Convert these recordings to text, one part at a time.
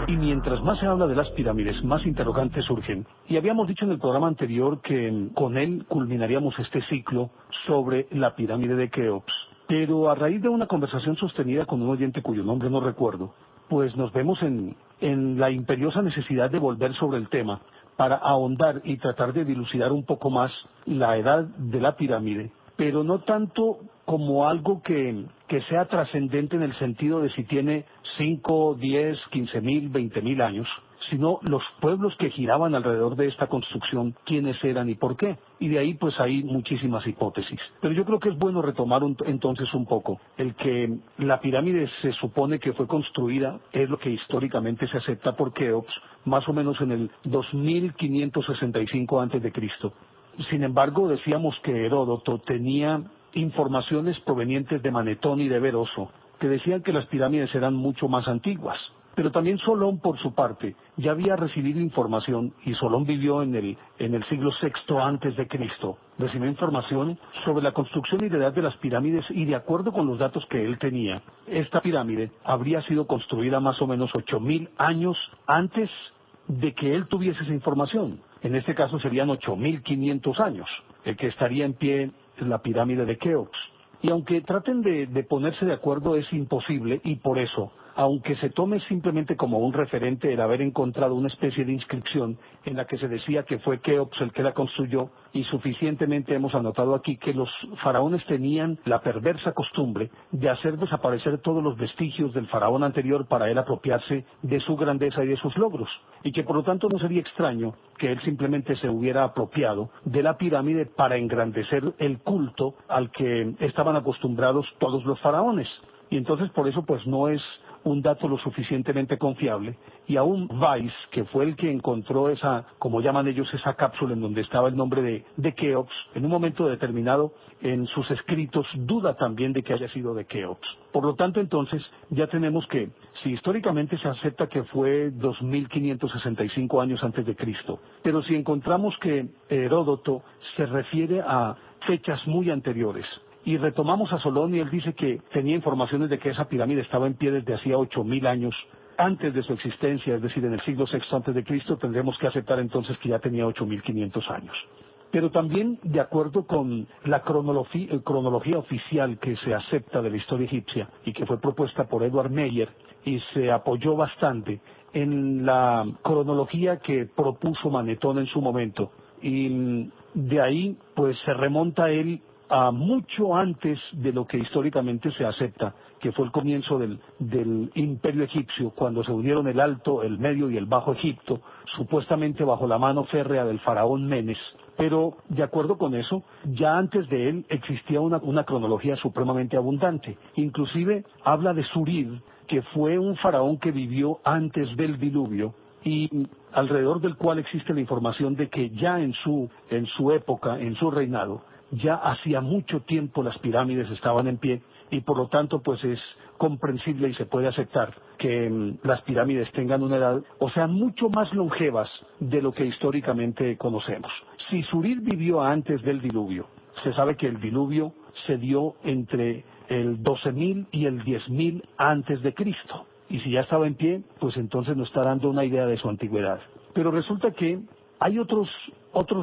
Y mientras más se habla de las pirámides, más interrogantes surgen. Y habíamos dicho en el programa anterior que con él culminaríamos este ciclo sobre la pirámide de Keops. Pero a raíz de una conversación sostenida con un oyente cuyo nombre no recuerdo, pues nos vemos en la imperiosa necesidad de volver sobre el tema para ahondar y tratar de dilucidar un poco más la edad de la pirámide, pero no tanto como algo que sea trascendente en el sentido de si tiene 5, 10, 15.000, 20.000 años, sino los pueblos que giraban alrededor de esta construcción, quiénes eran y por qué. Y de ahí pues hay muchísimas hipótesis. Pero yo creo que es bueno retomar entonces un poco el que la pirámide se supone que fue construida, es lo que históricamente se acepta por Keops, más o menos en el 2565 a.C. Sin embargo, decíamos que Heródoto tenía informaciones provenientes de Manetón y de Beroso, que decían que las pirámides eran mucho más antiguas. Pero también Solón, por su parte, ya había recibido información, y Solón vivió en el siglo VI antes de Cristo. Recibió información sobre la construcción y la edad de las pirámides, y de acuerdo con los datos que él tenía, esta pirámide habría sido construida más o menos 8.000 años antes de que él tuviese esa información. En este caso serían 8.500 años, el que estaría en pie la pirámide de Keops. Y aunque traten de ponerse de acuerdo, es imposible, y por eso, aunque se tome simplemente como un referente el haber encontrado una especie de inscripción en la que se decía que fue Keops el que la construyó, y suficientemente hemos anotado aquí que los faraones tenían la perversa costumbre de hacer desaparecer todos los vestigios del faraón anterior para él apropiarse de su grandeza y de sus logros, y que por lo tanto no sería extraño que él simplemente se hubiera apropiado de la pirámide para engrandecer el culto al que estaban acostumbrados todos los faraones. Y entonces por eso pues no es un dato lo suficientemente confiable, y aún Weiss, que fue el que encontró esa, como llaman ellos, esa cápsula en donde estaba el nombre de Keops, en un momento determinado en sus escritos duda también de que haya sido de Keops. Por lo tanto entonces ya tenemos que, si históricamente se acepta que fue 2565 años antes de Cristo, pero si encontramos que Heródoto se refiere a fechas muy anteriores, y retomamos a Solón y él dice que tenía informaciones de que esa pirámide estaba en pie desde hacía 8.000 años antes de su existencia, es decir, en el siglo VI antes de Cristo, tendremos que aceptar entonces que ya tenía 8.500 años. Pero también, de acuerdo con la cronología oficial que se acepta de la historia egipcia y que fue propuesta por Edward Meyer y se apoyó bastante en la cronología que propuso Manetón en su momento, y de ahí pues se remonta él a mucho antes de lo que históricamente se acepta, que fue el comienzo del Imperio egipcio, cuando se unieron el Alto, el Medio y el Bajo Egipto, supuestamente bajo la mano férrea del faraón Menes. Pero, de acuerdo con eso, ya antes de él existía una cronología supremamente abundante. Inclusive habla de Surir, que fue un faraón que vivió antes del diluvio, y alrededor del cual existe la información de que ya en su época, en su reinado, ya hacía mucho tiempo las pirámides estaban en pie, y por lo tanto pues es comprensible y se puede aceptar que las pirámides tengan una edad, o sea, mucho más longevas de lo que históricamente conocemos. Si Surir vivió antes del diluvio, se sabe que el diluvio se dio entre el 12.000 y el 10.000 antes de Cristo, y si ya estaba en pie, pues entonces nos está dando una idea de su antigüedad. Pero resulta que hay otros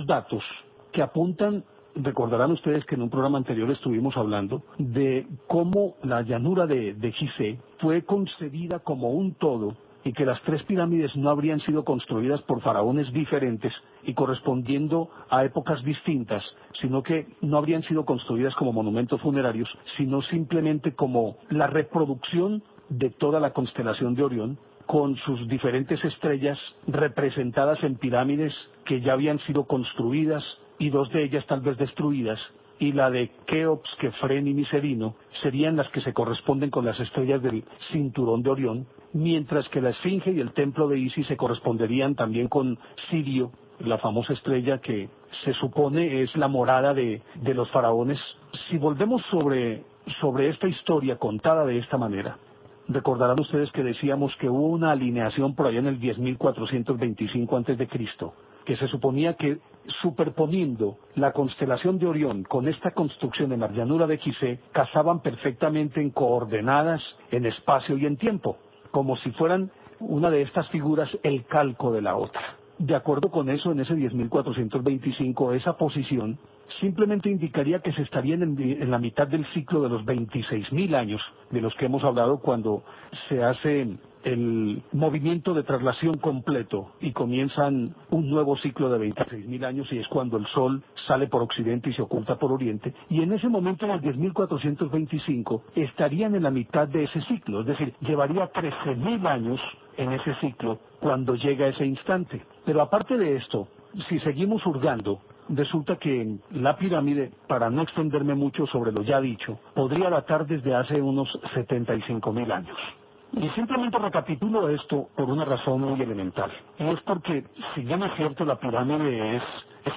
datos que apuntan. Recordarán ustedes que en un programa anterior estuvimos hablando de cómo la llanura de Gizeh fue concebida como un todo, y que las tres pirámides no habrían sido construidas por faraones diferentes y correspondiendo a épocas distintas, sino que no habrían sido construidas como monumentos funerarios, sino simplemente como la reproducción de toda la constelación de Orión, con sus diferentes estrellas representadas en pirámides que ya habían sido construidas y dos de ellas tal vez destruidas, y la de Keops, Kefren y Micerino serían las que se corresponden con las estrellas del cinturón de Orión, mientras que la Esfinge y el templo de Isis se corresponderían también con Sirio, la famosa estrella que se supone es la morada de los faraones. Si volvemos sobre esta historia contada de esta manera, recordarán ustedes que decíamos que hubo una alineación por allá en el 10.425 a.C., que se suponía que superponiendo la constelación de Orión con esta construcción en la llanura de Gizeh, casaban perfectamente en coordenadas, en espacio y en tiempo, como si fueran una de estas figuras el calco de la otra. De acuerdo con eso, en ese 10.425, esa posición simplemente indicaría que se estarían en la mitad del ciclo de los 26.000 años de los que hemos hablado cuando se hace el movimiento de traslación completo y comienzan un nuevo ciclo de 26.000 años, y es cuando el Sol sale por occidente y se oculta por oriente, y en ese momento, en el 10.425, estarían en la mitad de ese ciclo, es decir, llevaría 13.000 años en ese ciclo cuando llega ese instante. Pero aparte de esto, si seguimos hurgando, resulta que la pirámide, para no extenderme mucho sobre lo ya dicho, podría datar desde hace unos 75.000 años. Y simplemente recapitulo esto por una razón muy elemental. Y es porque, si bien es cierto, la pirámide es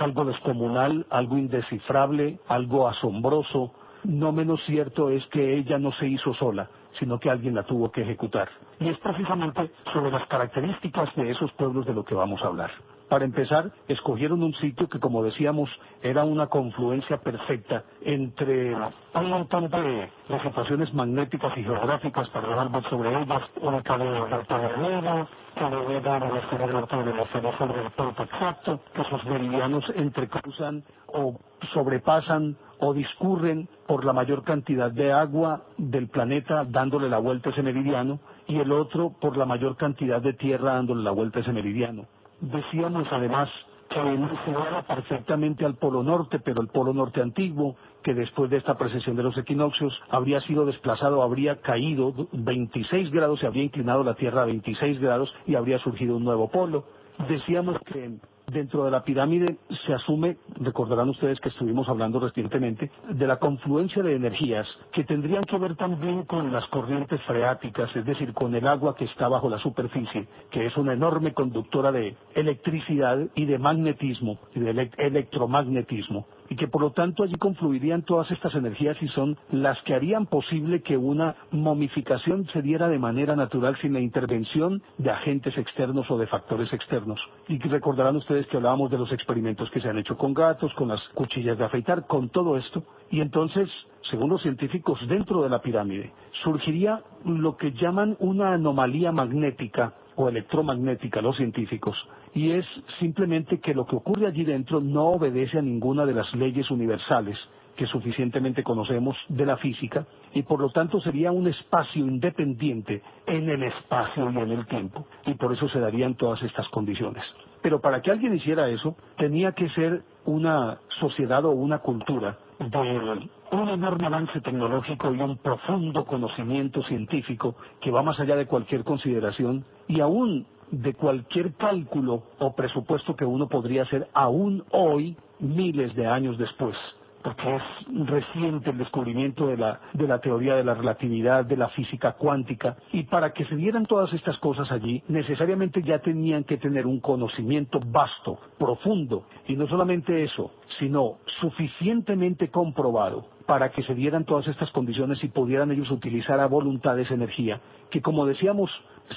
algo descomunal, algo indescifrable, algo asombroso, no menos cierto es que ella no se hizo sola, sino que alguien la tuvo que ejecutar. Y es precisamente sobre las características de esos pueblos de lo que vamos a hablar. Para empezar, escogieron un sitio que, como decíamos, era una confluencia perfecta entre un montón de situaciones magnéticas y geográficas para dejar ver sobre ellas, una cadena de paralelo, que le dan a la esfera norte de la esfera sobre el punto exacto, que sus meridianos entrecruzan o sobrepasan o discurren por la mayor cantidad de agua del planeta dándole la vuelta a ese meridiano, y el otro por la mayor cantidad de tierra dándole la vuelta a ese meridiano. Decíamos además que evolucionaba perfectamente al Polo Norte, pero el Polo Norte antiguo, que después de esta precesión de los equinoccios habría sido desplazado, habría caído 26 grados, se habría inclinado la Tierra a 26 grados y habría surgido un nuevo polo. Decíamos que dentro de la pirámide se asume, recordarán ustedes que estuvimos hablando recientemente, de la confluencia de energías que tendrían que ver también con las corrientes freáticas, es decir, con el agua que está bajo la superficie, que es una enorme conductora de electricidad y de magnetismo, y de electromagnetismo, y que por lo tanto allí confluirían todas estas energías y son las que harían posible que una momificación se diera de manera natural sin la intervención de agentes externos o de factores externos. Y recordarán ustedes que hablábamos de los experimentos que se han hecho con gatos, con las cuchillas de afeitar, con todo esto, y entonces, según los científicos, dentro de la pirámide surgiría lo que llaman una anomalía magnética o electromagnética, los científicos, y es simplemente que lo que ocurre allí dentro no obedece a ninguna de las leyes universales que suficientemente conocemos de la física, y por lo tanto sería un espacio independiente en el espacio y en el tiempo, y por eso se darían todas estas condiciones. Pero para que alguien hiciera eso, tenía que ser una sociedad o una cultura de un enorme avance tecnológico y un profundo conocimiento científico que va más allá de cualquier consideración y aún de cualquier cálculo o presupuesto que uno podría hacer aún hoy, miles de años después, porque es reciente el descubrimiento de la teoría de la relatividad, de la física cuántica, y para que se dieran todas estas cosas allí, necesariamente ya tenían que tener un conocimiento vasto, profundo, y no solamente eso, sino suficientemente comprobado para que se dieran todas estas condiciones y pudieran ellos utilizar a voluntad esa energía, que como decíamos,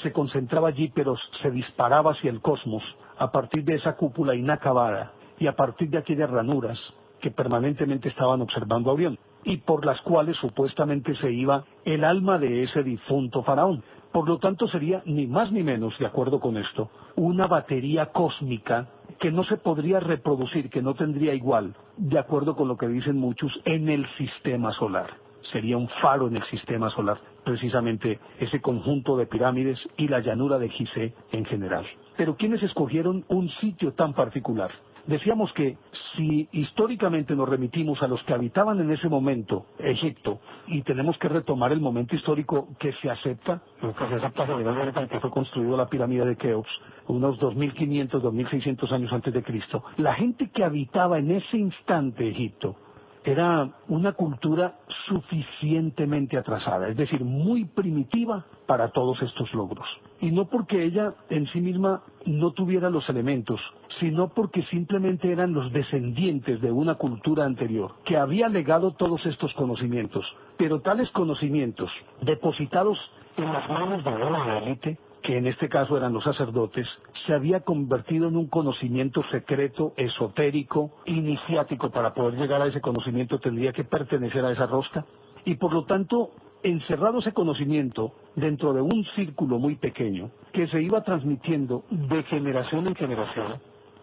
se concentraba allí, pero se disparaba hacia el cosmos, a partir de esa cúpula inacabada, y a partir de aquellas ranuras que permanentemente estaban observando a Orión, y por las cuales supuestamente se iba el alma de ese difunto faraón. Por lo tanto sería ni más ni menos, de acuerdo con esto, una batería cósmica que no se podría reproducir, que no tendría igual, de acuerdo con lo que dicen muchos, en el sistema solar. Sería un faro en el sistema solar, precisamente ese conjunto de pirámides y la llanura de Gizeh en general. Pero ¿quiénes escogieron un sitio tan particular? Decíamos que si históricamente nos remitimos a los que habitaban en ese momento Egipto, y tenemos que retomar el momento histórico que se acepta, lo que se acepta generalmente en que fue construida la pirámide de Keops, unos 2.500, 2.600 años antes de Cristo, la gente que habitaba en ese instante Egipto era una cultura suficientemente atrasada, es decir, muy primitiva para todos estos logros. Y no porque ella en sí misma no tuviera los elementos, sino porque simplemente eran los descendientes de una cultura anterior, que había legado todos estos conocimientos, pero tales conocimientos depositados en las manos de una élite, que en este caso eran los sacerdotes, se había convertido en un conocimiento secreto, esotérico, iniciático. Para poder llegar a ese conocimiento tendría que pertenecer a esa rosca, y por lo tanto encerrado ese conocimiento dentro de un círculo muy pequeño que se iba transmitiendo de generación en generación,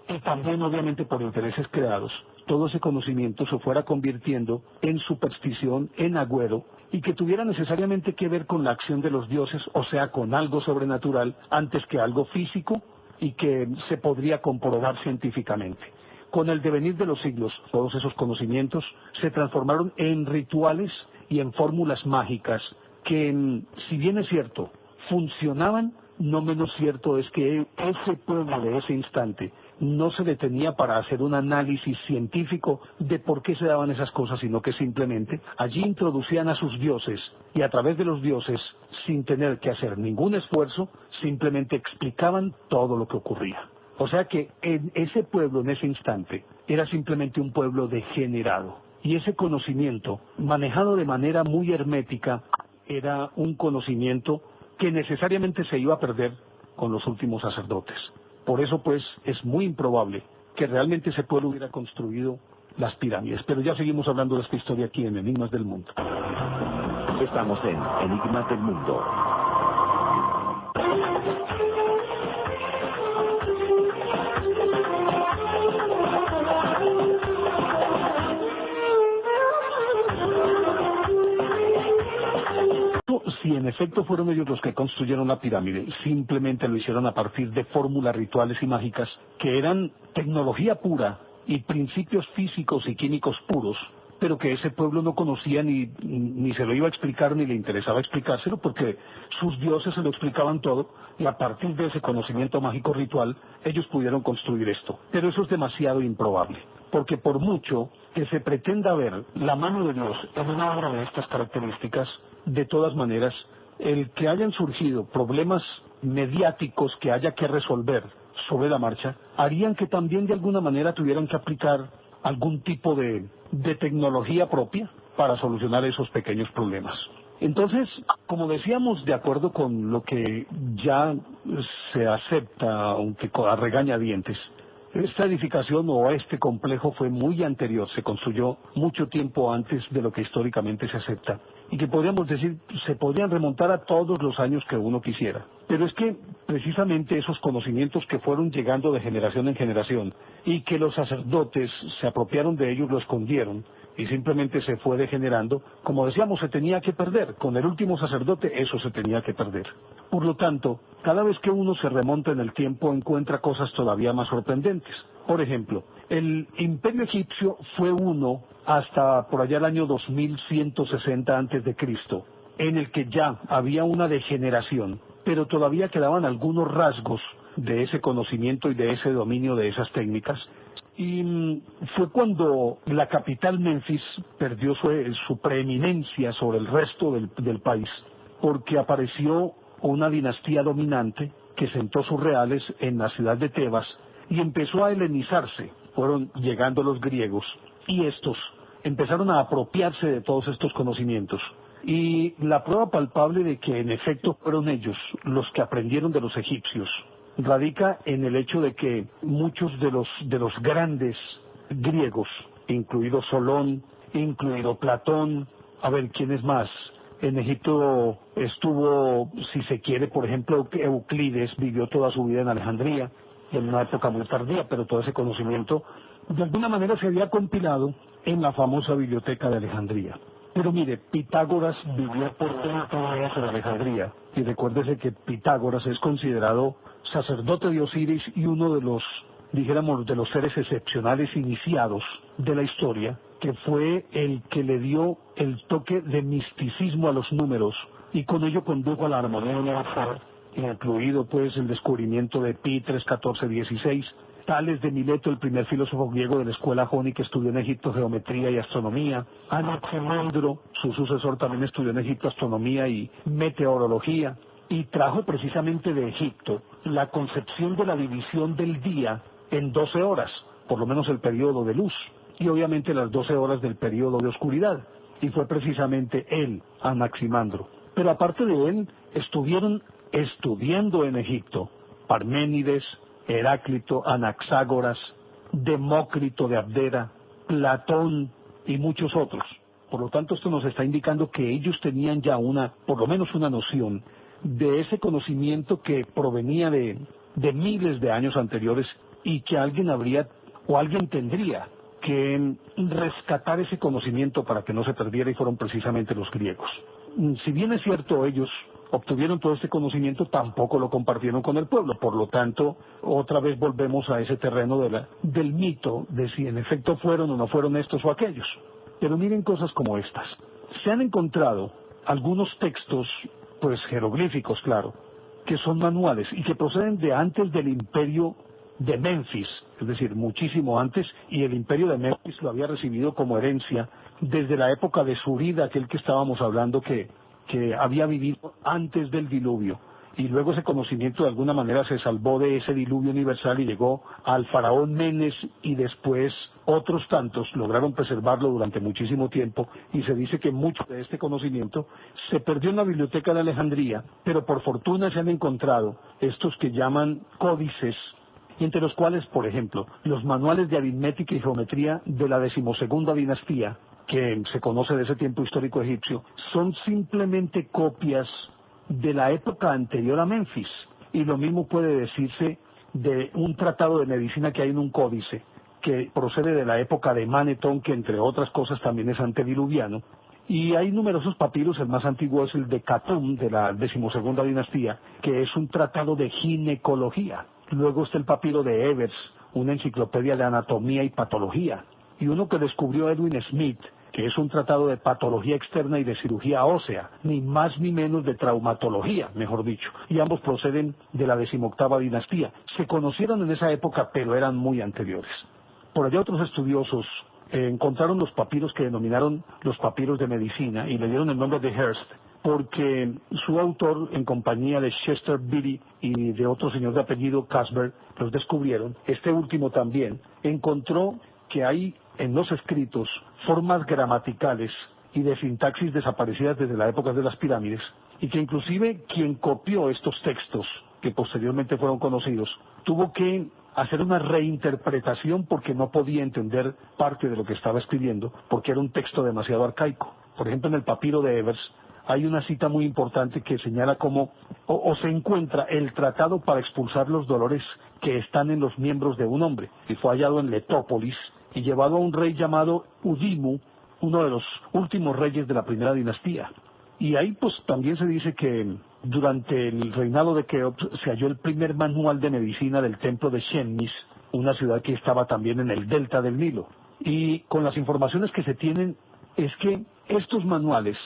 y también obviamente por intereses creados, todo ese conocimiento se fuera convirtiendo en superstición, en agüero, y que tuviera necesariamente que ver con la acción de los dioses, o sea, con algo sobrenatural, antes que algo físico y que se podría comprobar científicamente. Con el devenir de los siglos, todos esos conocimientos se transformaron en rituales y en fórmulas mágicas que, si bien es cierto, funcionaban, no menos cierto es que ese pueblo de ese instante no se detenía para hacer un análisis científico de por qué se daban esas cosas, sino que simplemente allí introducían a sus dioses y a través de los dioses, sin tener que hacer ningún esfuerzo, simplemente explicaban todo lo que ocurría. O sea que en ese pueblo, en ese instante, era simplemente un pueblo degenerado. Y ese conocimiento, manejado de manera muy hermética, era un conocimiento que necesariamente se iba a perder con los últimos sacerdotes. Por eso, pues, es muy improbable que realmente ese pueblo hubiera construido las pirámides. Pero ya seguimos hablando de esta historia aquí en Enigmas del Mundo. Estamos en Enigmas del Mundo. Si en efecto fueron ellos los que construyeron la pirámide, simplemente lo hicieron a partir de fórmulas rituales y mágicas que eran tecnología pura y principios físicos y químicos puros, pero que ese pueblo no conocía ni se lo iba a explicar ni le interesaba explicárselo porque sus dioses se lo explicaban todo y a partir de ese conocimiento mágico ritual ellos pudieron construir esto. Pero eso es demasiado improbable, porque por mucho que se pretenda ver la mano de Dios en una obra de estas características, de todas maneras, el que hayan surgido problemas mediáticos que haya que resolver sobre la marcha, harían que también de alguna manera tuvieran que aplicar algún tipo de tecnología propia para solucionar esos pequeños problemas. Entonces, como decíamos, de acuerdo con lo que ya se acepta, aunque a regañadientes, esta edificación o este complejo fue muy anterior, se construyó mucho tiempo antes de lo que históricamente se acepta, y que podríamos decir, se podrían remontar a todos los años que uno quisiera. Pero es que precisamente esos conocimientos que fueron llegando de generación en generación, y que los sacerdotes se apropiaron de ellos, lo escondieron, y simplemente se fue degenerando, como decíamos, se tenía que perder. Con el último sacerdote eso se tenía que perder. Por lo tanto, cada vez que uno se remonta en el tiempo encuentra cosas todavía más sorprendentes. Por ejemplo, el imperio egipcio fue uno hasta por allá el año 2160 antes de Cristo, en el que ya había una degeneración, pero todavía quedaban algunos rasgos de ese conocimiento y de ese dominio de esas técnicas. Y fue cuando la capital Memphis perdió su preeminencia sobre el resto del país, porque apareció una dinastía dominante que sentó sus reales en la ciudad de Tebas y empezó a helenizarse. Fueron llegando los griegos y estos empezaron a apropiarse de todos estos conocimientos. Y la prueba palpable de que en efecto fueron ellos los que aprendieron de los egipcios radica en el hecho de que muchos de los grandes griegos, incluido Solón, incluido Platón, a ver, ¿quién es más? En Egipto estuvo, si se quiere, por ejemplo, Euclides vivió toda su vida en Alejandría, en una época muy tardía, pero todo ese conocimiento de alguna manera se había compilado en la famosa biblioteca de Alejandría. Pero mire, Pitágoras vivió por toda esa de Alejandría, y recuérdese que Pitágoras es considerado sacerdote de Osiris y uno de los, dijéramos, de los seres excepcionales iniciados de la historia, que fue el que le dio el toque de misticismo a los números y con ello condujo a la armonía universal, incluido pues el descubrimiento de Pi 31416, Tales de Mileto, el primer filósofo griego de la escuela jónica, que estudió en Egipto geometría y astronomía. Anaximandro, su sucesor, también estudió en Egipto astronomía y meteorología, y trajo precisamente de Egipto la concepción de la división del día en 12 horas, por lo menos el periodo de luz, y obviamente las 12 horas del periodo de oscuridad, y fue precisamente él, Anaximandro. Pero aparte de él, estuvieron estudiando en Egipto Parménides, Heráclito, Anaxágoras, Demócrito de Abdera, Platón y muchos otros. Por lo tanto, esto nos está indicando que ellos tenían ya por lo menos una noción de ese conocimiento que provenía de miles de años anteriores y que alguien tendría que rescatar ese conocimiento para que no se perdiera, y fueron precisamente los griegos. Si bien es cierto, ellos obtuvieron todo este conocimiento, tampoco lo compartieron con el pueblo. Por lo tanto, otra vez volvemos a ese terreno del mito de si en efecto fueron o no fueron estos o aquellos. Pero miren cosas como estas. Se han encontrado algunos textos, pues jeroglíficos, claro, que son manuales y que proceden de antes del imperio de Memphis, es decir, muchísimo antes, y el imperio de Memphis lo había recibido como herencia desde la época de Zurida, aquel que estábamos hablando que había vivido antes del diluvio, y luego ese conocimiento de alguna manera se salvó de ese diluvio universal y llegó al faraón Menes, y después otros tantos lograron preservarlo durante muchísimo tiempo, y se dice que mucho de este conocimiento se perdió en la biblioteca de Alejandría, pero por fortuna se han encontrado estos que llaman códices, entre los cuales, por ejemplo, los manuales de aritmética y geometría de la 12ª dinastía, que se conoce de ese tiempo histórico egipcio, son simplemente copias de la época anterior a Memphis. Y lo mismo puede decirse de un tratado de medicina que hay en un códice, que procede de la época de Manetón, que entre otras cosas también es antediluviano. Y hay numerosos papiros, el más antiguo es el de Khatum, de la 12ª dinastía, que es un tratado de ginecología. Luego está el papiro de Evers, una enciclopedia de anatomía y patología. Y uno que descubrió Edwin Smith, que es un tratado de patología externa y de cirugía ósea, ni más ni menos de traumatología, mejor dicho. Y ambos proceden de la 18ª dinastía. Se conocieron en esa época, pero eran muy anteriores. Por allá otros estudiosos encontraron los papiros que denominaron los papiros de medicina y le dieron el nombre de Hearst, porque su autor, en compañía de Chester Beatty y de otro señor de apellido Casper, los descubrieron. Este último también encontró que hay en los escritos formas gramaticales y de sintaxis desaparecidas desde la época de las pirámides, y que inclusive quien copió estos textos, que posteriormente fueron conocidos, tuvo que hacer una reinterpretación porque no podía entender parte de lo que estaba escribiendo, porque era un texto demasiado arcaico. Por ejemplo, en el papiro de Evers hay una cita muy importante que señala cómo se encuentra el tratado para expulsar los dolores que están en los miembros de un hombre, y fue hallado en Letópolis y llevado a un rey llamado Udimu, uno de los últimos reyes de la primera dinastía. Y ahí pues también se dice que durante el reinado de Keops se halló el primer manual de medicina del templo de Chemmis, una ciudad que estaba también en el delta del Nilo. Y con las informaciones que se tienen es que estos manuales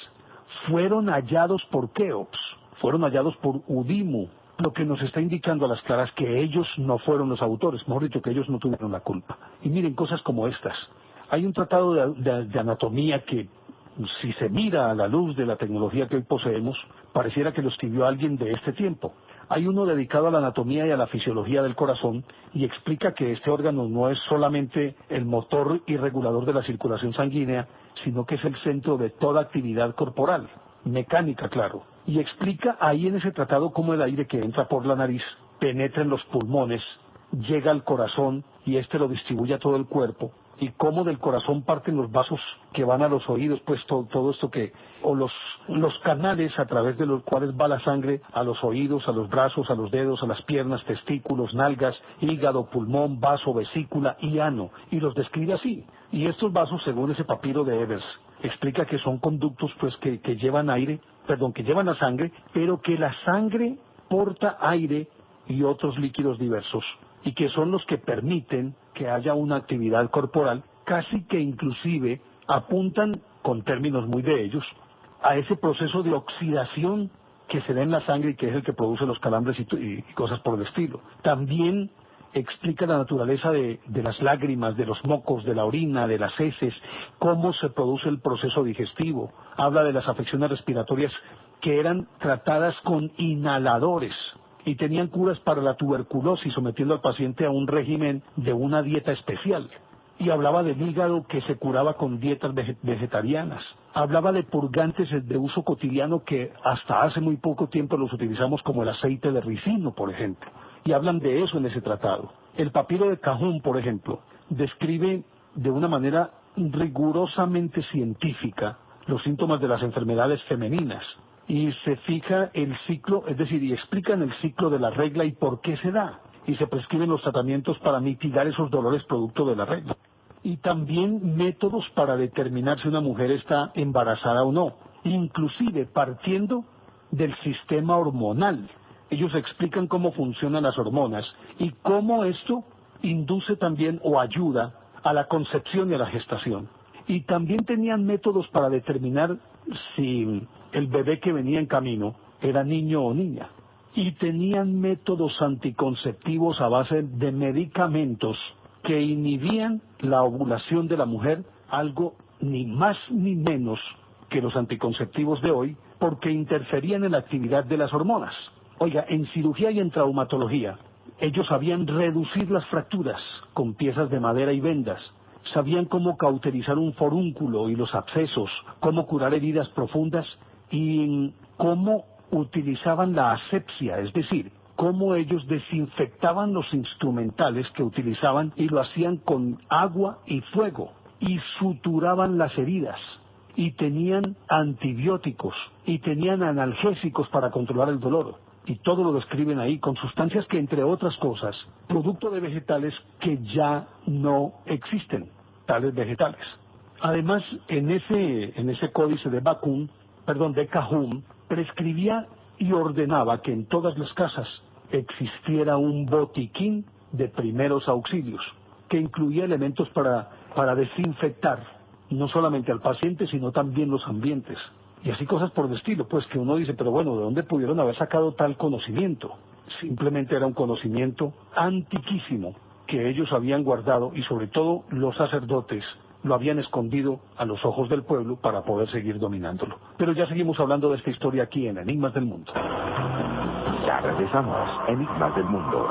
fueron hallados por Keops, fueron hallados por Udimu, lo que nos está indicando a las claras que ellos no fueron los autores, mejor dicho, que ellos no tuvieron la culpa. Y miren cosas como estas. Hay un tratado de anatomía que, si se mira a la luz de la tecnología que hoy poseemos, pareciera que lo escribió alguien de este tiempo. Hay uno dedicado a la anatomía y a la fisiología del corazón y explica que este órgano no es solamente el motor y regulador de la circulación sanguínea, sino que es el centro de toda actividad corporal, mecánica, claro. Y explica ahí en ese tratado cómo el aire que entra por la nariz penetra en los pulmones, llega al corazón y éste lo distribuye a todo el cuerpo, y cómo del corazón parten los vasos que van a los oídos, pues todo esto los canales a través de los cuales va la sangre a los oídos, a los brazos, a los dedos, a las piernas, testículos, nalgas, hígado, pulmón, vaso, vesícula y ano, y los describe así. Y estos vasos, según ese papiro de Evers, explica que son conductos pues que llevan que llevan la sangre, pero que la sangre porta aire y otros líquidos diversos, y que son los que permiten que haya una actividad corporal, casi que inclusive apuntan, con términos muy de ellos, a ese proceso de oxidación que se da en la sangre y que es el que produce los calambres y cosas por el estilo. También explica la naturaleza de las lágrimas, de los mocos, de la orina, de las heces, cómo se produce el proceso digestivo. Habla de las afecciones respiratorias que eran tratadas con inhaladores y tenían curas para la tuberculosis, sometiendo al paciente a un régimen de una dieta especial. Y hablaba del hígado que se curaba con dietas vegetarianas. Hablaba de purgantes de uso cotidiano que hasta hace muy poco tiempo los utilizamos, como el aceite de ricino, por ejemplo. Y hablan de eso en ese tratado. El papiro de Cajún, por ejemplo, describe de una manera rigurosamente científica los síntomas de las enfermedades femeninas y se fija el ciclo, es decir, y explican el ciclo de la regla y por qué se da, y se prescriben los tratamientos para mitigar esos dolores producto de la regla. Y también métodos para determinar si una mujer está embarazada o no, inclusive partiendo del sistema hormonal. Ellos explican cómo funcionan las hormonas y cómo esto induce también o ayuda a la concepción y a la gestación. Y también tenían métodos para determinar si el bebé que venía en camino era niño o niña. Y tenían métodos anticonceptivos a base de medicamentos que inhibían la ovulación de la mujer, algo ni más ni menos que los anticonceptivos de hoy, porque interferían en la actividad de las hormonas. Oiga, en cirugía y en traumatología, ellos sabían reducir las fracturas con piezas de madera y vendas, sabían cómo cauterizar un forúnculo y los abscesos, cómo curar heridas profundas y cómo utilizaban la asepsia, es decir, cómo ellos desinfectaban los instrumentales que utilizaban y lo hacían con agua y fuego, y suturaban las heridas, y tenían antibióticos, y tenían analgésicos para controlar el dolor. Y todo lo describen ahí con sustancias que, entre otras cosas, producto de vegetales que ya no existen, tales vegetales. Además, en ese códice de Cahun, prescribía y ordenaba que en todas las casas existiera un botiquín de primeros auxilios, que incluía elementos para desinfectar no solamente al paciente, sino también los ambientes. Y así cosas por el estilo, pues que uno dice, pero bueno, ¿de dónde pudieron haber sacado tal conocimiento? Simplemente era un conocimiento antiquísimo que ellos habían guardado y sobre todo los sacerdotes lo habían escondido a los ojos del pueblo para poder seguir dominándolo. Pero ya seguimos hablando de esta historia aquí en Enigmas del Mundo. Ya regresamos, Enigmas del Mundo.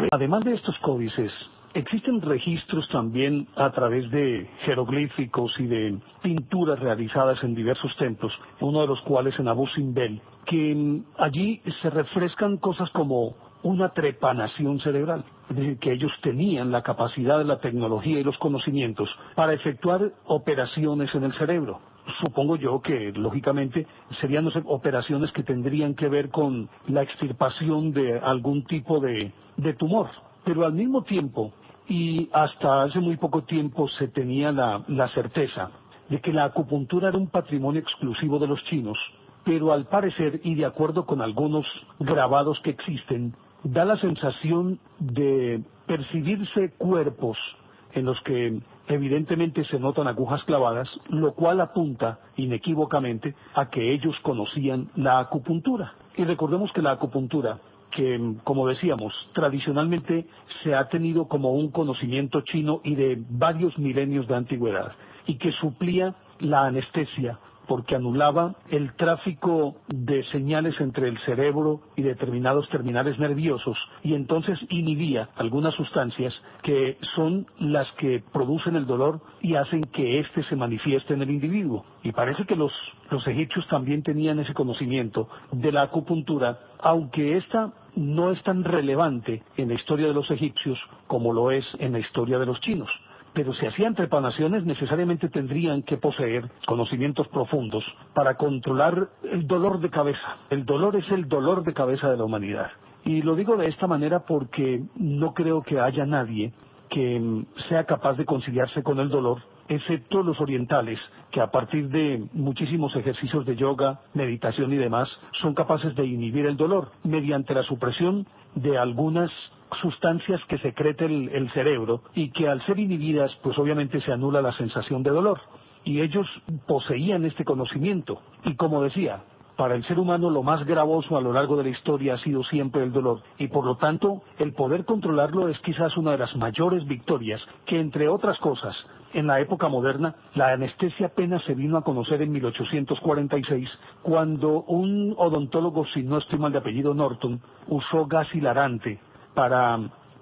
Además de estos códices, existen registros también a través de jeroglíficos y de pinturas realizadas en diversos templos, uno de los cuales en Abu Simbel, que allí se refrescan cosas como una trepanación cerebral, es decir, que ellos tenían la capacidad, la tecnología y los conocimientos para efectuar operaciones en el cerebro. Supongo yo que, lógicamente, serían operaciones que tendrían que ver con la extirpación de algún tipo de tumor. Pero al mismo tiempo, y hasta hace muy poco tiempo se tenía la certeza de que la acupuntura era un patrimonio exclusivo de los chinos, pero al parecer, y de acuerdo con algunos grabados que existen, da la sensación de percibirse cuerpos en los que evidentemente se notan agujas clavadas, lo cual apunta inequívocamente a que ellos conocían la acupuntura. Y recordemos que la acupuntura, que como decíamos, tradicionalmente se ha tenido como un conocimiento chino y de varios milenios de antigüedad, y que suplía la anestesia, porque anulaba el tráfico de señales entre el cerebro y determinados terminales nerviosos, y entonces inhibía algunas sustancias que son las que producen el dolor y hacen que éste se manifieste en el individuo. Y parece que los egipcios también tenían ese conocimiento de la acupuntura, aunque esta no es tan relevante en la historia de los egipcios como lo es en la historia de los chinos. Pero si hacían trepanaciones, necesariamente tendrían que poseer conocimientos profundos para controlar el dolor de cabeza. El dolor es el dolor de cabeza de la humanidad. Y lo digo de esta manera porque no creo que haya nadie que sea capaz de conciliarse con el dolor, excepto los orientales, que a partir de muchísimos ejercicios de yoga, meditación y demás, son capaces de inhibir el dolor mediante la supresión de algunas sustancias que secreta el cerebro y que al ser inhibidas, pues obviamente se anula la sensación de dolor. Y ellos poseían este conocimiento. Y como decía, para el ser humano lo más gravoso a lo largo de la historia ha sido siempre el dolor, y por lo tanto el poder controlarlo es quizás una de las mayores victorias que, entre otras cosas, en la época moderna, la anestesia apenas se vino a conocer en 1846, cuando un odontólogo, si no estoy mal de apellido Norton, usó gas hilarante para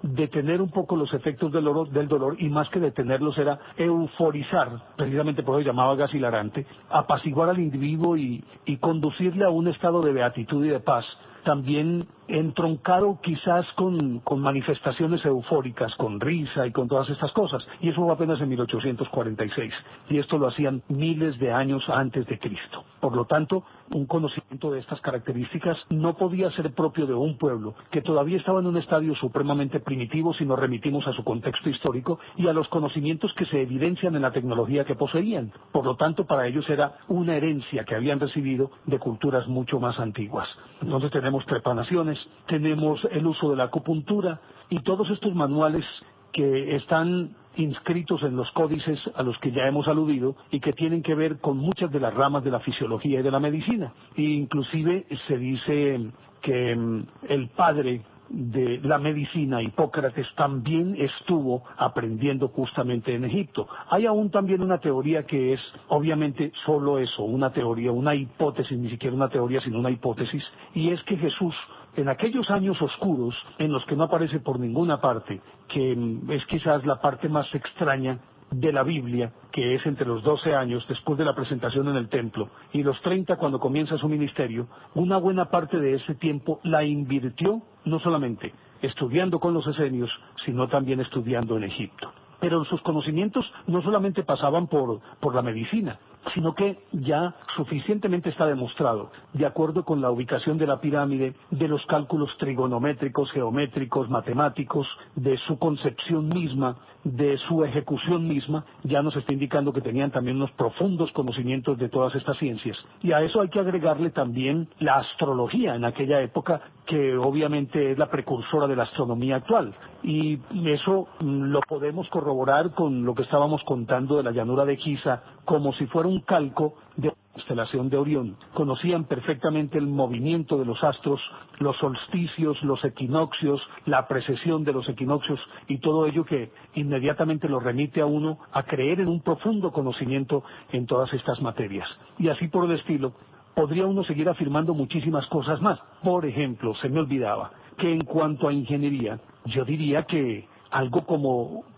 detener un poco los efectos del dolor, y más que detenerlos era euforizar, precisamente por eso llamaba gas hilarante, apaciguar al individuo y conducirle a un estado de beatitud y de paz, también entroncado quizás con manifestaciones eufóricas, con risa y con todas estas cosas. Y eso fue apenas en 1846. Y esto lo hacían miles de años antes de Cristo. Por lo tanto, un conocimiento de estas características no podía ser propio de un pueblo que todavía estaba en un estadio supremamente primitivo si nos remitimos a su contexto histórico y a los conocimientos que se evidencian en la tecnología que poseían. Por lo tanto, para ellos era una herencia que habían recibido de culturas mucho más antiguas. Entonces tenemos trepanaciones, tenemos el uso de la acupuntura y todos estos manuales que están inscritos en los códices a los que ya hemos aludido y que tienen que ver con muchas de las ramas de la fisiología y de la medicina. E inclusive se dice que el padre de la medicina, Hipócrates, también estuvo aprendiendo justamente en Egipto. Hay aún también una teoría que es obviamente solo eso, una teoría, una hipótesis, ni siquiera una teoría sino una hipótesis, y es que Jesús, en aquellos años oscuros en los que no aparece por ninguna parte, que es quizás la parte más extraña de la Biblia, que es entre los 12 años después de la presentación en el templo y los 30 cuando comienza su ministerio, una buena parte de ese tiempo la invirtió no solamente estudiando con los esenios, sino también estudiando en Egipto. Pero sus conocimientos no solamente pasaban por la medicina, sino que ya suficientemente está demostrado, de acuerdo con la ubicación de la pirámide, de los cálculos trigonométricos, geométricos, matemáticos, de su concepción misma, de su ejecución misma, ya nos está indicando que tenían también unos profundos conocimientos de todas estas ciencias. Y a eso hay que agregarle también la astrología en aquella época, que obviamente es la precursora de la astronomía actual. Y eso lo podemos corroborar con lo que estábamos contando de la llanura de Giza, como si fuera un calco de la constelación de Orión. Conocían perfectamente el movimiento de los astros, los solsticios, los equinoccios, la precesión de los equinoccios y todo ello que inmediatamente lo remite a uno a creer en un profundo conocimiento en todas estas materias. Y así por el estilo, podría uno seguir afirmando muchísimas cosas más. Por ejemplo, se me olvidaba que en cuanto a ingeniería, yo diría que algo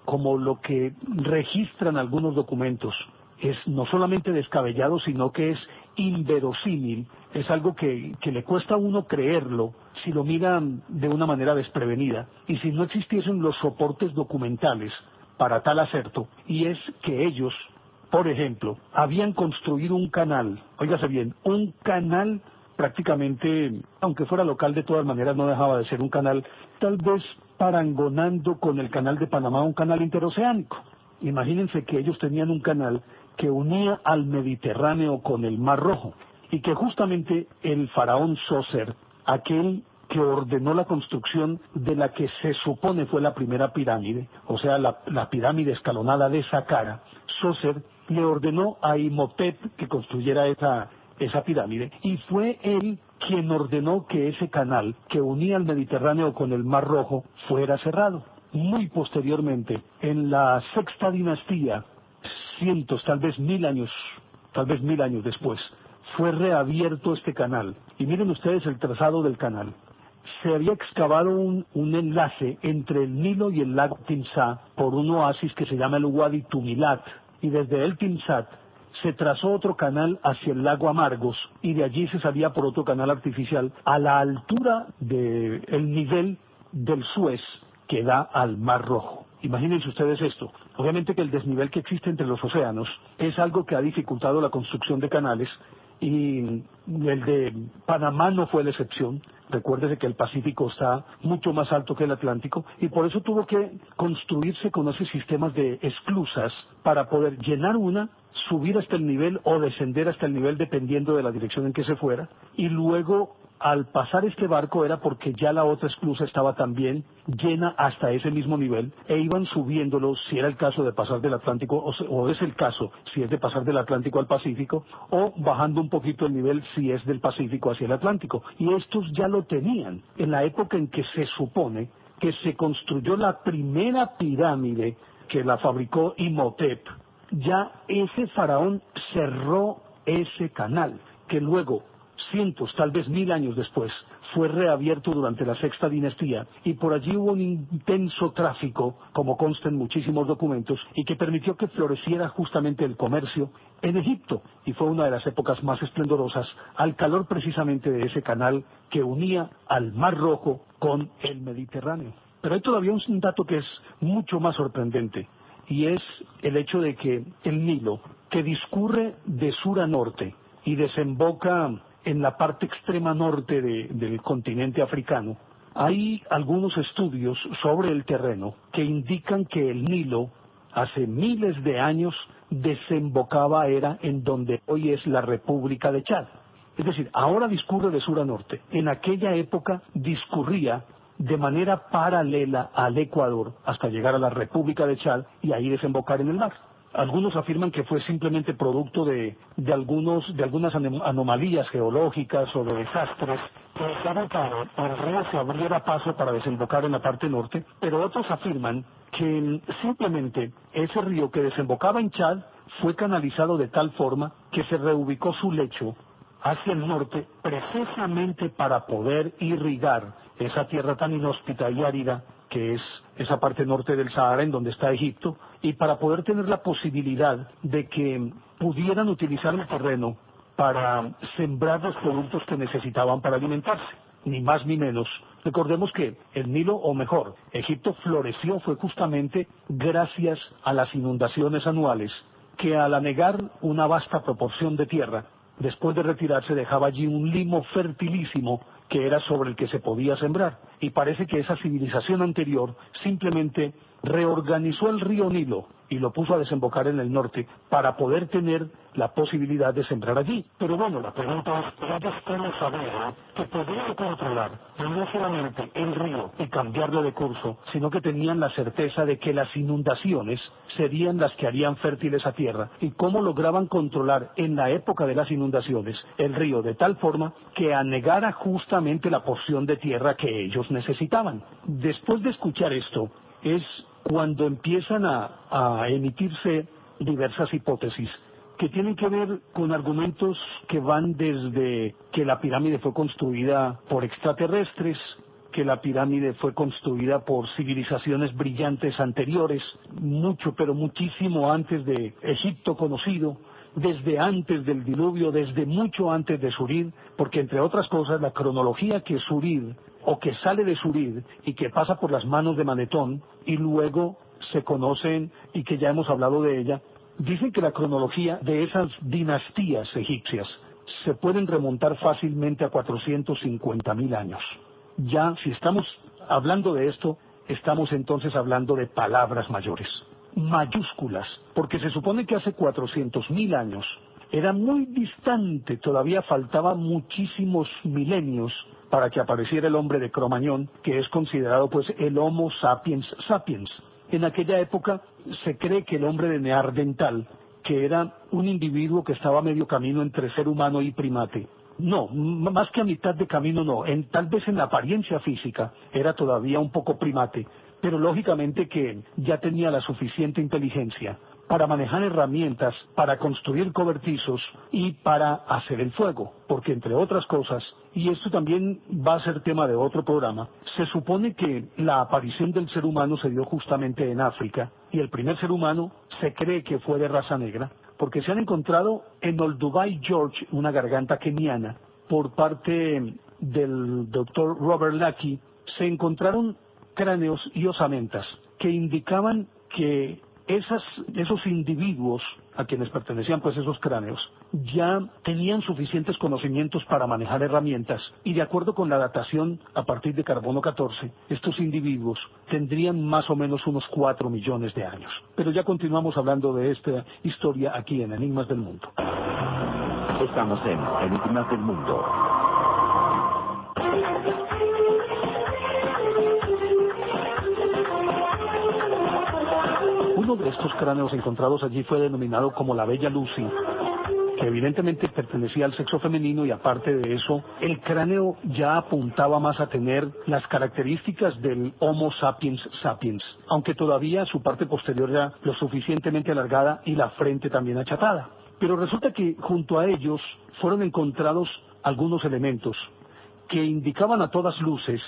como lo que registran algunos documentos es no solamente descabellado, sino que es inverosímil, es algo que le cuesta a uno creerlo si lo miran de una manera desprevenida y si no existiesen los soportes documentales para tal acerto, y es que ellos, por ejemplo, habían construido un canal, óigase bien, un canal prácticamente, aunque fuera local, de todas maneras no dejaba de ser un canal, tal vez parangonando con el canal de Panamá, un canal interoceánico. Imagínense que ellos tenían un canal que unía al Mediterráneo con el Mar Rojo, y que justamente el faraón Sócer, aquel que ordenó la construcción de la que se supone fue la primera pirámide, o sea, la pirámide escalonada de Saqqara, Sócer le ordenó a Imhotep que construyera esa pirámide, y fue él quien ordenó que ese canal que unía el Mediterráneo con el Mar Rojo fuera cerrado. Muy posteriormente, en la sexta dinastía, cientos, tal vez mil años después, fue reabierto este canal. Y miren ustedes el trazado del canal. Se había excavado un enlace entre el Nilo y el lago Timsah por un oasis que se llama el Wadi Tumilat, y desde el Timsat se trazó otro canal hacia el lago Amargos, y de allí se salía por otro canal artificial a la altura del nivel del Suez, que da al Mar Rojo. Imagínense ustedes esto. Obviamente que el desnivel que existe entre los océanos es algo que ha dificultado la construcción de canales, y el de Panamá no fue la excepción. Recuérdese que el Pacífico está mucho más alto que el Atlántico, y por eso tuvo que construirse con esos sistemas de esclusas para poder llenar una, subir hasta el nivel o descender hasta el nivel dependiendo de la dirección en que se fuera, y luego al pasar este barco era porque ya la otra esclusa estaba también llena hasta ese mismo nivel, e iban subiéndolo si era el caso de pasar del Atlántico, o es el caso si es de pasar del Atlántico al Pacífico, o bajando un poquito el nivel si es del Pacífico hacia el Atlántico. Y estos ya lo tenían en la época en que se supone que se construyó la primera pirámide, que la fabricó Imhotep. Ya ese faraón cerró ese canal, que luego cientos, tal vez 1000 años después, fue reabierto durante la Sexta Dinastía y por allí hubo un intenso tráfico, como consta en muchísimos documentos, y que permitió que floreciera justamente el comercio en Egipto, y fue una de las épocas más esplendorosas al calor precisamente de ese canal que unía al Mar Rojo con el Mediterráneo. Pero hay todavía un dato que es mucho más sorprendente, y es el hecho de que el Nilo, que discurre de sur a norte y desemboca en la parte extrema norte del continente africano, hay algunos estudios sobre el terreno que indican que el Nilo hace miles de años desembocaba era en donde hoy es la República de Chad. Es decir, ahora discurre de sur a norte. En aquella época discurría de manera paralela al Ecuador hasta llegar a la República de Chad y ahí desembocar en el mar. Algunos afirman que fue simplemente producto de algunas anomalías geológicas o de desastres que dejaron que el río se abriera paso para desembocar en la parte norte, pero otros afirman que simplemente ese río que desembocaba en Chad fue canalizado de tal forma que se reubicó su lecho hacia el norte precisamente para poder irrigar esa tierra tan inhóspita y árida que es esa parte norte del Sahara en donde está Egipto, y para poder tener la posibilidad de que pudieran utilizar el terreno para sembrar los productos que necesitaban para alimentarse, ni más ni menos. Recordemos que el Nilo, o mejor, Egipto floreció fue justamente gracias a las inundaciones anuales, que al anegar una vasta proporción de tierra, después de retirarse dejaba allí un limo fertilísimo que era sobre el que se podía sembrar. Y parece que esa civilización anterior simplemente reorganizó el río Nilo y lo puso a desembocar en el norte para poder tener la posibilidad de sembrar allí. Pero bueno, la pregunta es, ¿ellos cómo sabían que podían controlar no solamente el río y cambiarlo de curso, sino que tenían la certeza de que las inundaciones serían las que harían fértil esa tierra? ¿Y cómo lograban controlar en la época de las inundaciones el río de tal forma que anegara justamente la porción de tierra que ellos necesitaban? Después de escuchar esto, es cuando empiezan a emitirse diversas hipótesis que tienen que ver con argumentos que van desde que la pirámide fue construida por extraterrestres, que la pirámide fue construida por civilizaciones brillantes anteriores, mucho, pero muchísimo antes de Egipto conocido, desde antes del diluvio, desde mucho antes de Surir, porque entre otras cosas la cronología que Surir, o que sale de Surir y que pasa por las manos de Manetón y luego se conocen y que ya hemos hablado de ella, dicen que la cronología de esas dinastías egipcias se pueden remontar fácilmente a 450.000 años. Ya, si estamos hablando de esto, estamos entonces hablando de palabras mayores, mayúsculas, porque se supone que hace 400.000 años era muy distante, todavía faltaban muchísimos milenios para que apareciera el hombre de Cromañón, que es considerado pues el Homo sapiens sapiens. En aquella época se cree que el hombre de Neandertal, que era un individuo que estaba a medio camino entre ser humano y primate, no, más que a mitad de camino no, tal vez en la apariencia física era todavía un poco primate, pero lógicamente que ya tenía la suficiente inteligencia para manejar herramientas, para construir cobertizos y para hacer el fuego, porque entre otras cosas, y esto también va a ser tema de otro programa, se supone que la aparición del ser humano se dio justamente en África, y el primer ser humano se cree que fue de raza negra, porque se han encontrado en Olduvai Gorge una garganta keniana, por parte del doctor Robert Lackey, se encontraron cráneos y osamentas que indicaban que esos individuos a quienes pertenecían pues esos cráneos ya tenían suficientes conocimientos para manejar herramientas, y de acuerdo con la datación a partir de carbono 14, estos individuos tendrían más o menos unos 4 millones de años. Pero ya continuamos hablando de esta historia aquí en Enigmas del Mundo. Estamos en Enigmas del Mundo. Uno de estos cráneos encontrados allí fue denominado como la Bella Lucy, que evidentemente pertenecía al sexo femenino, y aparte de eso, el cráneo ya apuntaba más a tener las características del Homo sapiens sapiens, aunque todavía su parte posterior era lo suficientemente alargada y la frente también achatada. Pero resulta que junto a ellos fueron encontrados algunos elementos que indicaban a todas luces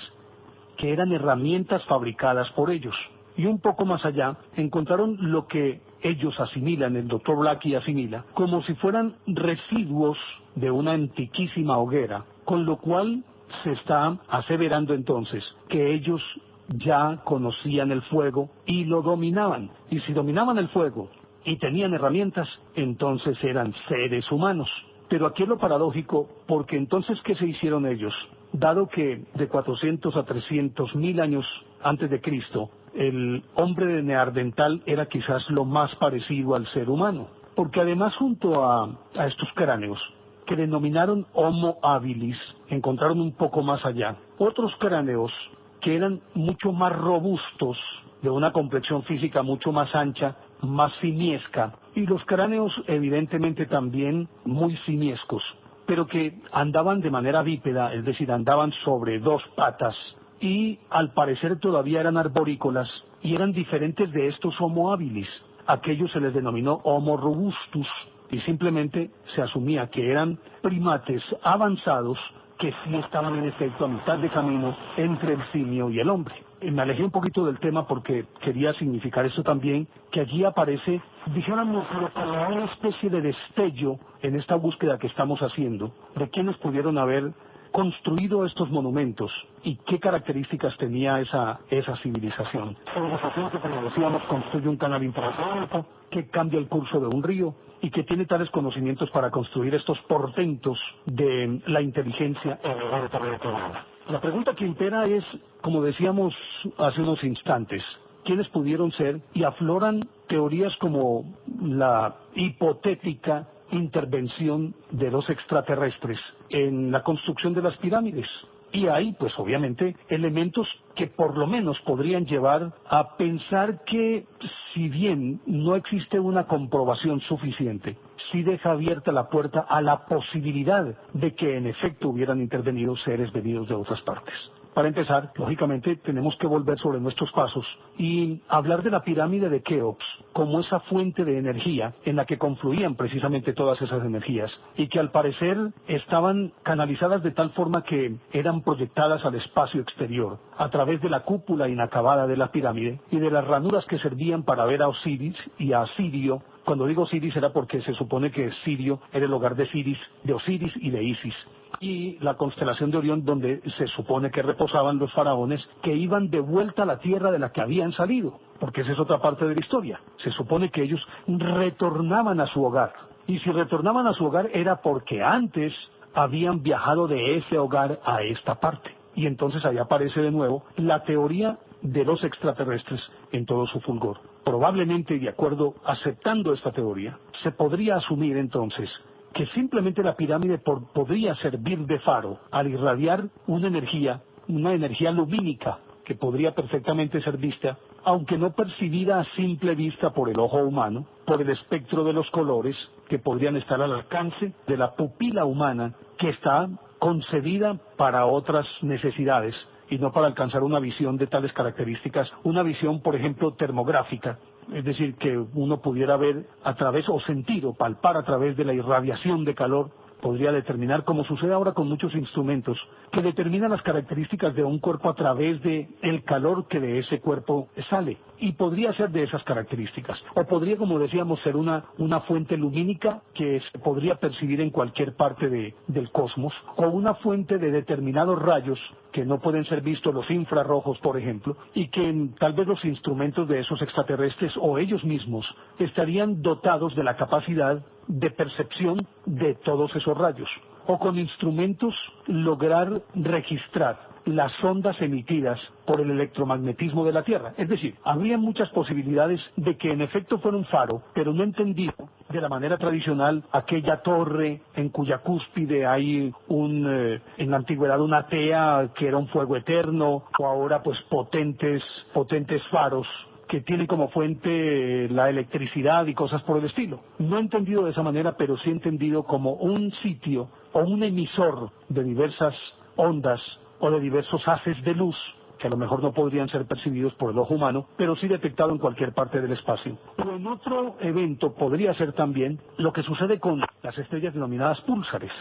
que eran herramientas fabricadas por ellos. Y un poco más allá encontraron lo que ellos asimilan, el doctor Blackie asimila, como si fueran residuos de una antiquísima hoguera, con lo cual se está aseverando entonces que ellos ya conocían el fuego y lo dominaban. Y si dominaban el fuego y tenían herramientas, entonces eran seres humanos. Pero aquí es lo paradójico, porque entonces, ¿qué se hicieron ellos? Dado que de 400 a 300.000 años antes de Cristo, el hombre de Neandertal era quizás lo más parecido al ser humano. Porque además junto a estos cráneos, que denominaron Homo habilis, encontraron un poco más allá otros cráneos que eran mucho más robustos, de una complexión física mucho más ancha, más simiesca, y los cráneos evidentemente también muy simiescos, pero que andaban de manera bípeda, es decir, andaban sobre dos patas, y al parecer todavía eran arborícolas, y eran diferentes de estos Homo habilis. Aquellos se les denominó Homo robustus, y simplemente se asumía que eran primates avanzados que sí estaban en efecto a mitad de camino entre el simio y el hombre. Me alejé un poquito del tema porque quería significar eso también, que allí aparece, dijéramos, como una especie de destello en esta búsqueda que estamos haciendo, de quiénes pudieron haber construido estos monumentos y qué características tenía esa civilización. Civilización que, como decíamos, construye un canal interoceánico, que cambia el curso de un río y que tiene tales conocimientos para construir estos portentos de la inteligencia en el orden territorial. La pregunta que impera es, como decíamos hace unos instantes, ¿quiénes pudieron ser? Y afloran teorías como la hipotética intervención de los extraterrestres en la construcción de las pirámides. Y hay, pues obviamente, elementos que por lo menos podrían llevar a pensar que, si bien no existe una comprobación suficiente, sí deja abierta la puerta a la posibilidad de que en efecto hubieran intervenido seres venidos de otras partes. Para empezar, lógicamente, tenemos que volver sobre nuestros pasos y hablar de la pirámide de Keops como esa fuente de energía en la que confluían precisamente todas esas energías y que al parecer estaban canalizadas de tal forma que eran proyectadas al espacio exterior a través de la cúpula inacabada de la pirámide y de las ranuras que servían para ver a Osiris y a Sirio. Cuando digo Osiris era porque se supone que Sirio era el hogar de Osiris y de Isis. Y la constelación de Orión, donde se supone que reposaban los faraones que iban de vuelta a la tierra de la que habían salido, porque esa es otra parte de la historia. Se supone que ellos retornaban a su hogar, y si retornaban a su hogar era porque antes habían viajado de ese hogar a esta parte. Y entonces ahí aparece de nuevo la teoría de los extraterrestres en todo su fulgor. Probablemente, de acuerdo, aceptando esta teoría, se podría asumir entonces que simplemente la pirámide podría servir de faro al irradiar una energía lumínica que podría perfectamente ser vista, aunque no percibida a simple vista por el ojo humano, por el espectro de los colores que podrían estar al alcance de la pupila humana, que está concebida para otras necesidades y no para alcanzar una visión de tales características, una visión, por ejemplo, termográfica. Es decir, que uno pudiera ver a través, o sentir, o palpar a través de la irradiación de calor, podría determinar, como sucede ahora con muchos instrumentos, que determinan las características de un cuerpo a través de el calor que de ese cuerpo sale. Y podría ser de esas características. O podría, como decíamos, ser una fuente lumínica que se podría percibir en cualquier parte del cosmos, o una fuente de determinados rayos que no pueden ser vistos, los infrarrojos, por ejemplo, y que tal vez los instrumentos de esos extraterrestres o ellos mismos estarían dotados de la capacidad de percepción de todos esos rayos, o con instrumentos lograr registrar las ondas emitidas por el electromagnetismo de la Tierra. Es decir, habría muchas posibilidades de que en efecto fuera un faro, pero no entendido de la manera tradicional, aquella torre en cuya cúspide hay en la antigüedad una tea que era un fuego eterno, o ahora pues potentes faros que tienen como fuente la electricidad y cosas por el estilo. No he entendido de esa manera, pero sí he entendido como un sitio o un emisor de diversas ondas o de diversos haces de luz que a lo mejor no podrían ser percibidos por el ojo humano, pero sí detectado en cualquier parte del espacio. Pero en otro evento podría ser también lo que sucede con las estrellas denominadas púlsares,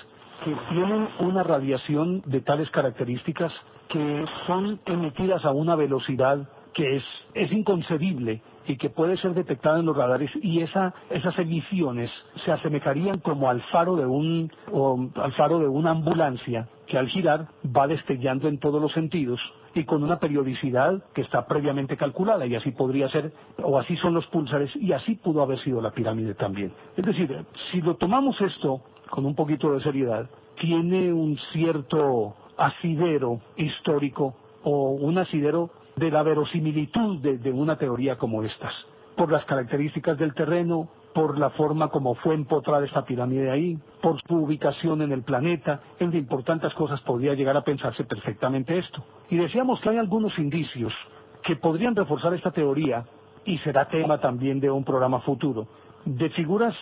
que tienen una radiación de tales características que son emitidas a una velocidad que es inconcebible y que puede ser detectada en los radares, y esas emisiones se asemejarían como al faro de una ambulancia que al girar va destellando en todos los sentidos y con una periodicidad que está previamente calculada, y así podría ser, o así son los púlsares, y así pudo haber sido la pirámide también. Es decir, si lo tomamos esto con un poquito de seriedad, tiene un cierto asidero histórico o un asidero de la verosimilitud de una teoría como estas, por las características del terreno, por la forma como fue empotrada esta pirámide ahí, por su ubicación en el planeta, en fin, por tantas cosas podría llegar a pensarse perfectamente esto. Y decíamos que hay algunos indicios que podrían reforzar esta teoría, y será tema también de un programa futuro, de figuras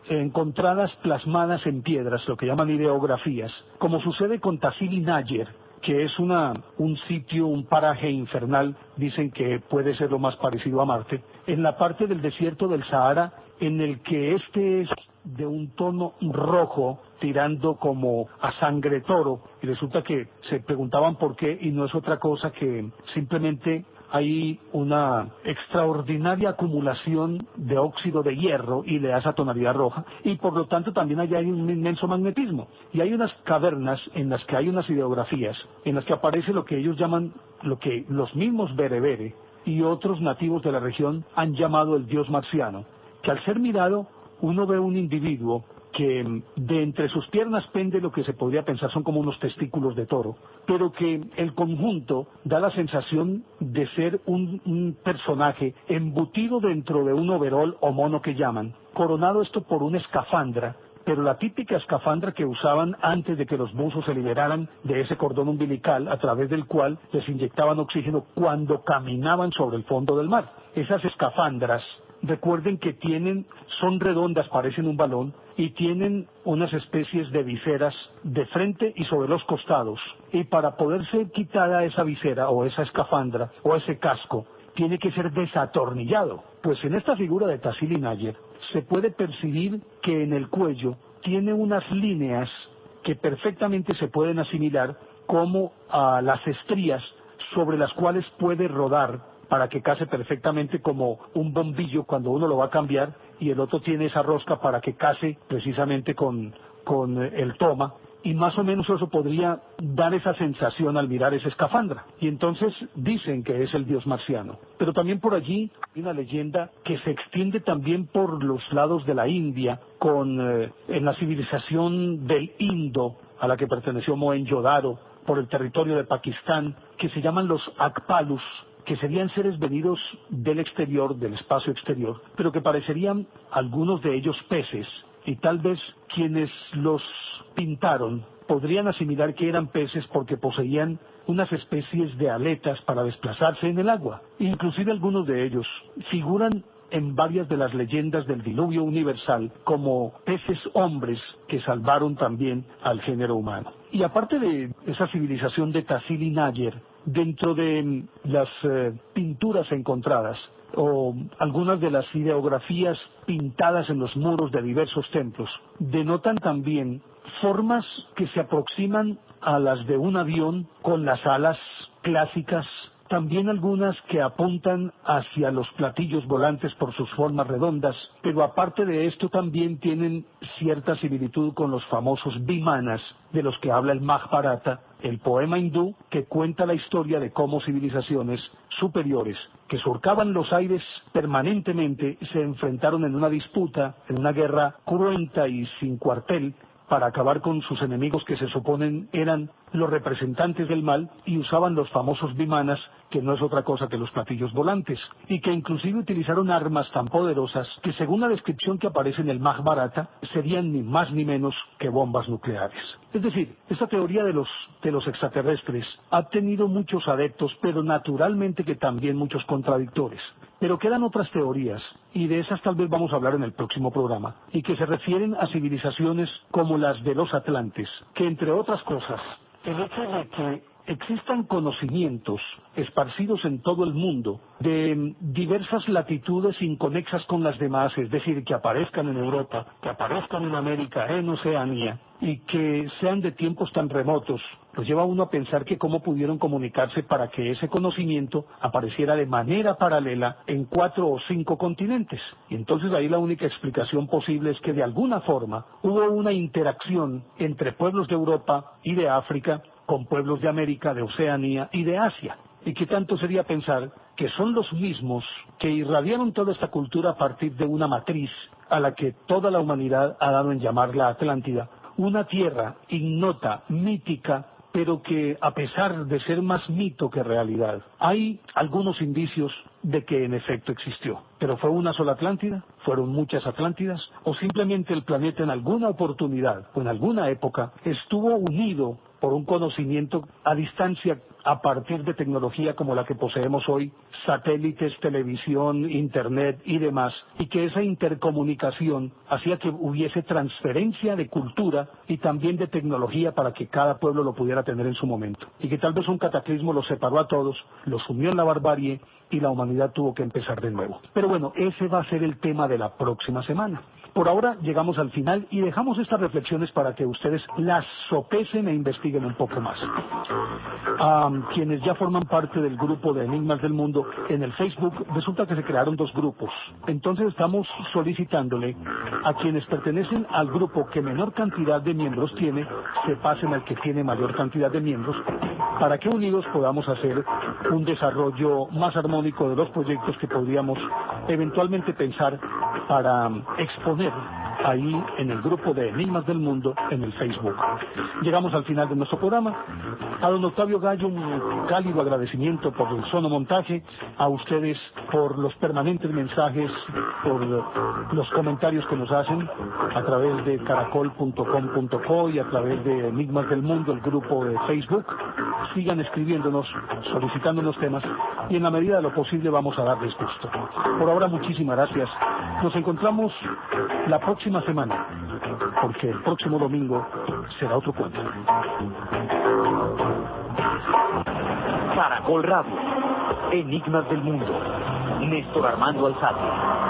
encontradas plasmadas en piedras, lo que llaman ideografías, como sucede con Tassili N'Ajjer, que es un sitio, un paraje infernal, dicen que puede ser lo más parecido a Marte, en la parte del desierto del Sahara, en el que este es de un tono rojo, tirando como a sangre toro, y resulta que se preguntaban por qué, y no es otra cosa que simplemente hay una extraordinaria acumulación de óxido de hierro y le da esa tonalidad roja, y por lo tanto también allá hay un inmenso magnetismo, y hay unas cavernas en las que hay unas ideografías, en las que aparece lo que ellos llaman, lo que los mismos berebere y otros nativos de la región han llamado el dios marciano, que al ser mirado uno ve un individuo que de entre sus piernas pende lo que se podría pensar son como unos testículos de toro, pero que el conjunto da la sensación de ser un personaje embutido dentro de un overol o mono que llaman, coronado esto por una escafandra, pero la típica escafandra que usaban antes de que los buzos se liberaran de ese cordón umbilical a través del cual les inyectaban oxígeno cuando caminaban sobre el fondo del mar. Esas escafandras, recuerden que son redondas, parecen un balón, y tienen unas especies de viseras de frente y sobre los costados. Y para poder ser quitada esa visera o esa escafandra o ese casco, tiene que ser desatornillado. Pues en esta figura de Tassili N'Ajjer se puede percibir que en el cuello tiene unas líneas que perfectamente se pueden asimilar como a las estrías sobre las cuales puede rodar para que case perfectamente como un bombillo cuando uno lo va a cambiar, y el otro tiene esa rosca para que case precisamente con el toma, y más o menos eso podría dar esa sensación al mirar esa escafandra, y entonces dicen que es el dios marciano. Pero también por allí hay una leyenda que se extiende también por los lados de la India, en la civilización del Indo, a la que perteneció Mohenjo-Daro, por el territorio de Pakistán, que se llaman los Akpalus, que serían seres venidos del exterior, del espacio exterior, pero que parecerían algunos de ellos peces, y tal vez quienes los pintaron podrían asimilar que eran peces porque poseían unas especies de aletas para desplazarse en el agua. Inclusive algunos de ellos figuran en varias de las leyendas del diluvio universal como peces hombres que salvaron también al género humano. Y aparte de esa civilización de Tassili N'Ajjer, dentro de las pinturas encontradas o algunas de las ideografías pintadas en los muros de diversos templos, denotan también formas que se aproximan a las de un avión con las alas clásicas, también algunas que apuntan hacia los platillos volantes por sus formas redondas, pero aparte de esto también tienen cierta similitud con los famosos vimanas de los que habla el Mahabharata, el poema hindú que cuenta la historia de cómo civilizaciones superiores que surcaban los aires permanentemente se enfrentaron en una disputa, en una guerra cruenta y sin cuartel, para acabar con sus enemigos que se suponen eran los representantes del mal, y usaban los famosos vimanas, que no es otra cosa que los platillos volantes, y que inclusive utilizaron armas tan poderosas que según la descripción que aparece en el Mahabharata serían ni más ni menos que bombas nucleares. Es decir, esta teoría de los extraterrestres ha tenido muchos adeptos, pero naturalmente que también muchos contradictores. Pero quedan otras teorías, y de esas tal vez vamos a hablar en el próximo programa, y que se refieren a civilizaciones como las de los atlantes, que entre otras cosas, el hecho de que existan conocimientos esparcidos en todo el mundo de diversas latitudes inconexas con las demás, es decir, que aparezcan en Europa, que aparezcan en América, en Oceanía, y que sean de tiempos tan remotos, pues lleva a uno a pensar que cómo pudieron comunicarse para que ese conocimiento apareciera de manera paralela en 4 o 5 continentes. Y entonces ahí la única explicación posible es que de alguna forma hubo una interacción entre pueblos de Europa y de África con pueblos de América, de Oceanía y de Asia. ¿Y qué tanto sería pensar que son los mismos que irradiaron toda esta cultura a partir de una matriz a la que toda la humanidad ha dado en llamarla Atlántida? Una tierra ignota, mítica, pero que a pesar de ser más mito que realidad, hay algunos indicios de que en efecto existió. ¿Pero fue una sola Atlántida? ¿Fueron muchas Atlántidas? ¿O simplemente el planeta en alguna oportunidad o en alguna época estuvo unido por un conocimiento a distancia a partir de tecnología como la que poseemos hoy, satélites, televisión, internet y demás, y que esa intercomunicación hacía que hubiese transferencia de cultura y también de tecnología para que cada pueblo lo pudiera tener en su momento, y que tal vez un cataclismo los separó a todos, los sumió en la barbarie y la humanidad tuvo que empezar de nuevo? Pero bueno, ese va a ser el tema de la próxima semana. Por ahora llegamos al final y dejamos estas reflexiones para que ustedes las sopesen e investiguen un poco más. Quienes ya forman parte del grupo de Enigmas del Mundo, en el Facebook resulta que se crearon 2 grupos. Entonces estamos solicitándole a quienes pertenecen al grupo que menor cantidad de miembros tiene, se pasen al que tiene mayor cantidad de miembros, para que unidos podamos hacer un desarrollo más armónico de los proyectos que podríamos eventualmente pensar para exponer ahí en el grupo de Enigmas del Mundo en el Facebook. Llegamos al final de nuestro programa. A don Octavio Gallo, un cálido agradecimiento por el sonomontaje, a ustedes por los permanentes mensajes, por los comentarios que nos hacen a través de caracol.com.co y a través de Enigmas del Mundo, el grupo de Facebook. Sigan escribiéndonos, solicitándonos temas y en la medida de lo posible vamos a darles gusto. Por ahora, muchísimas gracias. Nos encontramos la próxima semana, porque el próximo domingo será otro cuento. Caracol Radio, Enigmas del Mundo, Néstor Armando Alzate.